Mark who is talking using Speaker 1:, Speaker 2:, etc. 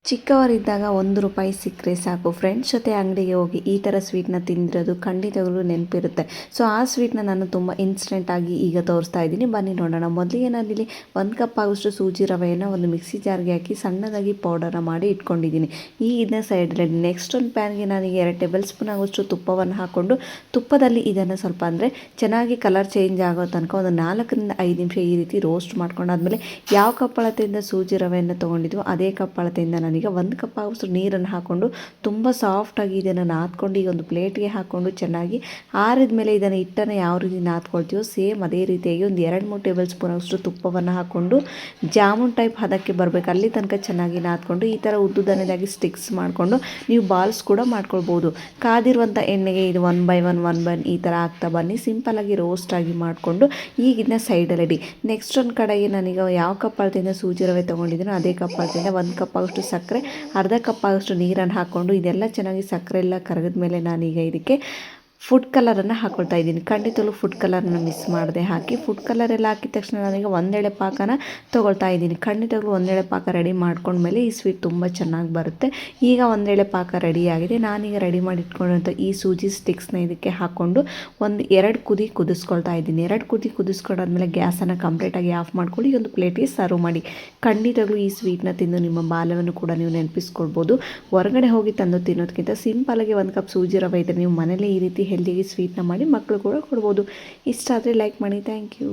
Speaker 1: ಚಿಕ್ಕವರಿದ್ದಾಗ ₹1 ಸಿಕ್ಕರೆ ಸಾಕು, ಫ್ರೆಂಡ್ಸ್ ಜೊತೆ ಅಂಗಡಿಗೆ ಹೋಗಿ ಈ ಥರ ಸ್ವೀಟ್ನ ತಿಂದಿರೋದು ಖಂಡಿತವಾಗ್ಲೂ ನೆನಪಿರುತ್ತೆ. ಸೊ ಆ ಸ್ವೀಟ್ನ ನಾನು ತುಂಬ ಇನ್ಸ್ಟೆಂಟಾಗಿ ಈಗ ತೋರಿಸ್ತಾ ಇದ್ದೀನಿ, ಬನ್ನಿ ನೋಡೋಣ. ಮೊದಲಿಗೆ ನಾನಿಲ್ಲಿ 1 ಕಪ್ ಆಗೋಷ್ಟು ಸೂಜಿ ರವೆಯನ್ನು ಒಂದು ಮಿಕ್ಸಿ ಜಾರ್ಗೆ ಹಾಕಿ ಸಣ್ಣದಾಗಿ ಪೌಡರ್ನ ಮಾಡಿ ಇಟ್ಕೊಂಡಿದ್ದೀನಿ. ಈಗ ಇದನ್ನ ಸೈಡಲ್ಲಿ ನೆಕ್ಸ್ಟ್ ಒಂದು ಪ್ಯಾನ್ಗೆ ನಾನೀಗ 2 ಟೇಬಲ್ ಸ್ಪೂನ್ ಆಗೋಷ್ಟು ತುಪ್ಪವನ್ನು ಹಾಕ್ಕೊಂಡು ತುಪ್ಪದಲ್ಲಿ ಇದನ್ನು ಸ್ವಲ್ಪ ಅಂದರೆ ಚೆನ್ನಾಗಿ ಕಲರ್ ಚೇಂಜ್ ಆಗೋ ತನಕ ಒಂದು 4ರಿಂದ 5 ನಿಮಿಷ ಈ ರೀತಿ ರೋಸ್ಟ್ ಮಾಡ್ಕೊಂಡಾದ್ಮೇಲೆ ಯಾವ ಕಪ್ ಅಳತೆಯಿಂದ ಸೂಜಿ ರವೆಯನ್ನು ತೊಗೊಂಡಿದ್ವೋ ಅದೇ ಕಪ್ ಅಳತೆಯಿಂದ ನಾನೀಗ 1 ಕಪ್ ಆಗೋಷ್ಟು ನೀರನ್ನು ಹಾಕ್ಕೊಂಡು ತುಂಬ ಸಾಫ್ಟಾಗಿ ಇದನ್ನು ನಾದ್ಕೊಂಡು ಈಗ ಒಂದು ಪ್ಲೇಟ್ಗೆ ಹಾಕ್ಕೊಂಡು ಚೆನ್ನಾಗಿ ಆರಿದ ಮೇಲೆ ಇದನ್ನು ಹಿಟ್ಟನ್ನು ಯಾವ ರೀತಿ ನಾದ್ಕೊಳ್ತೀವೋ ಸೇಮ್ ಅದೇ ರೀತಿಯಾಗಿ ಒಂದು 2-3 ಟೇಬಲ್ ಸ್ಪೂನ್ ಆಗೋಷ್ಟು ತುಪ್ಪವನ್ನು ಹಾಕ್ಕೊಂಡು ಜಾಮೂನ್ ಟೈಪ್ ಹದಕ್ಕೆ ಬರಬೇಕು, ಅಲ್ಲಿ ತನಕ ಚೆನ್ನಾಗಿ ನಾದ್ಕೊಂಡು ಈ ಥರ ಉದ್ದುದನೇದಾಗಿ ಸ್ಟಿಕ್ಸ್ ಮಾಡಿಕೊಂಡು ನೀವು ಬಾಲ್ಸ್ ಕೂಡ ಮಾಡ್ಕೊಳ್ಬೋದು. ಕಾದಿರುವಂಥ ಎಣ್ಣೆಗೆ ಇದು 1 ಬೈ 1 ಈ ಥರ ಆಗ್ತಾ ಬನ್ನಿ. ಸಿಂಪಲಾಗಿ ರೋಸ್ಟಾಗಿ ಮಾಡಿಕೊಂಡು ಈಗ ಇದನ್ನ ಸೈಡಲ್ಲಿ ಇಡಿ. ನೆಕ್ಸ್ಟ್ ಒಂದು ಕಡೆಗೆ ನಾನೀಗ ಯಾವ ಕಪ್ ಅಳತೆಯಿಂದ ಸೂಜಿ ರವೆ ತೊಗೊಂಡಿದ್ದೀನೋ ಅದೇ ಕಪ್ ಅಳತೆಯಿಂದ 1 ಕಪ್ ಆಗೋಷ್ಟು ಸಕ್ಕರೆ, ಅರ್ಧ ಕಪ್ ಆಗೋಷ್ಟು ನೀರನ್ನು ಹಾಕ್ಕೊಂಡು ಇದೆಲ್ಲ ಚೆನ್ನಾಗಿ ಸಕ್ಕರೆ ಎಲ್ಲ ಕರಗಿದ ಮೇಲೆ ನಾನೀಗ ಇದಕ್ಕೆ ಫುಡ್ ಕಲರನ್ನು ಹಾಕ್ಕೊಳ್ತಾ ಇದ್ದೀನಿ. ಖಂಡಿತವಾಗ್ಲೂ ಫುಡ್ ಕಲರನ್ನು ಮಿಸ್ ಮಾಡದೆ ಹಾಕಿ. ಫುಡ್ ಕಲರ್ ಎಲ್ಲ ಹಾಕಿದ ತಕ್ಷಣ ನಾನೀಗ ಒಂದೆಳೆ ಪಾಕನ ತೊಗೊಳ್ತಾ ಇದ್ದೀನಿ. ಖಂಡಿತವಾಗ್ಲೂ ಒಂದೆಳೆ ಪಾಕ ರೆಡಿ ಮಾಡ್ಕೊಂಡ್ಮೇಲೆ ಈ ಸ್ವೀಟ್ ತುಂಬ ಚೆನ್ನಾಗಿ ಬರುತ್ತೆ. ಈಗ ಒಂದೆಳೆ ಪಾಕ ರೆಡಿಯಾಗಿದೆ. ನಾನೀಗ ರೆಡಿ ಮಾಡಿ ಇಟ್ಕೊಂಡಿರೋಂಥ ಈ ಸೂಜಿ ಸ್ಟಿಕ್ಸ್ನ ಇದಕ್ಕೆ ಹಾಕ್ಕೊಂಡು ಒಂದು 2 ಕುದಿ ಕುದಿಸ್ಕೊಳ್ತಾ ಇದ್ದೀನಿ. 2 ಕುದಿ ಕುದಿಸ್ಕೊಂಡಾದ್ಮೇಲೆ ಗ್ಯಾಸನ್ನು ಕಂಪ್ಲೀಟಾಗಿ ಆಫ್ ಮಾಡ್ಕೊಂಡು ಈ ಒಂದು ಪ್ಲೇಟಿಗೆ ಸರ್ವ್ ಮಾಡಿ. ಖಂಡಿತವಾಗ್ಲೂ ಈ ಸ್ವೀಟ್ನ ತಿಂದು ನಿಮ್ಮ ಬಾಲ್ಯವನ್ನು ಕೂಡ ನೀವು ನೆನಪಿಸ್ಕೊಳ್ಬೋದು. ಹೊರಗಡೆ ಹೋಗಿ ತಂದು ತಿನ್ನೋದಕ್ಕಿಂತ ಸಿಂಪಲಾಗಿ 1 ಕಪ್ ಸೂಜಿ ರವೆ ಇದ್ದರೆ ನೀವು ಮನೇಲಿ ಈ ರೀತಿ ಹೆಲ್ದಿಯಾಗಿ ಸ್ವೀಟ್ನ ಮಾಡಿ ಮಕ್ಕಳು ಕೂಡ ಕೊಡ್ಬೋದು. ಇಷ್ಟ ಆದರೆ ಲೈಕ್ ಮಾಡಿ. Thank you.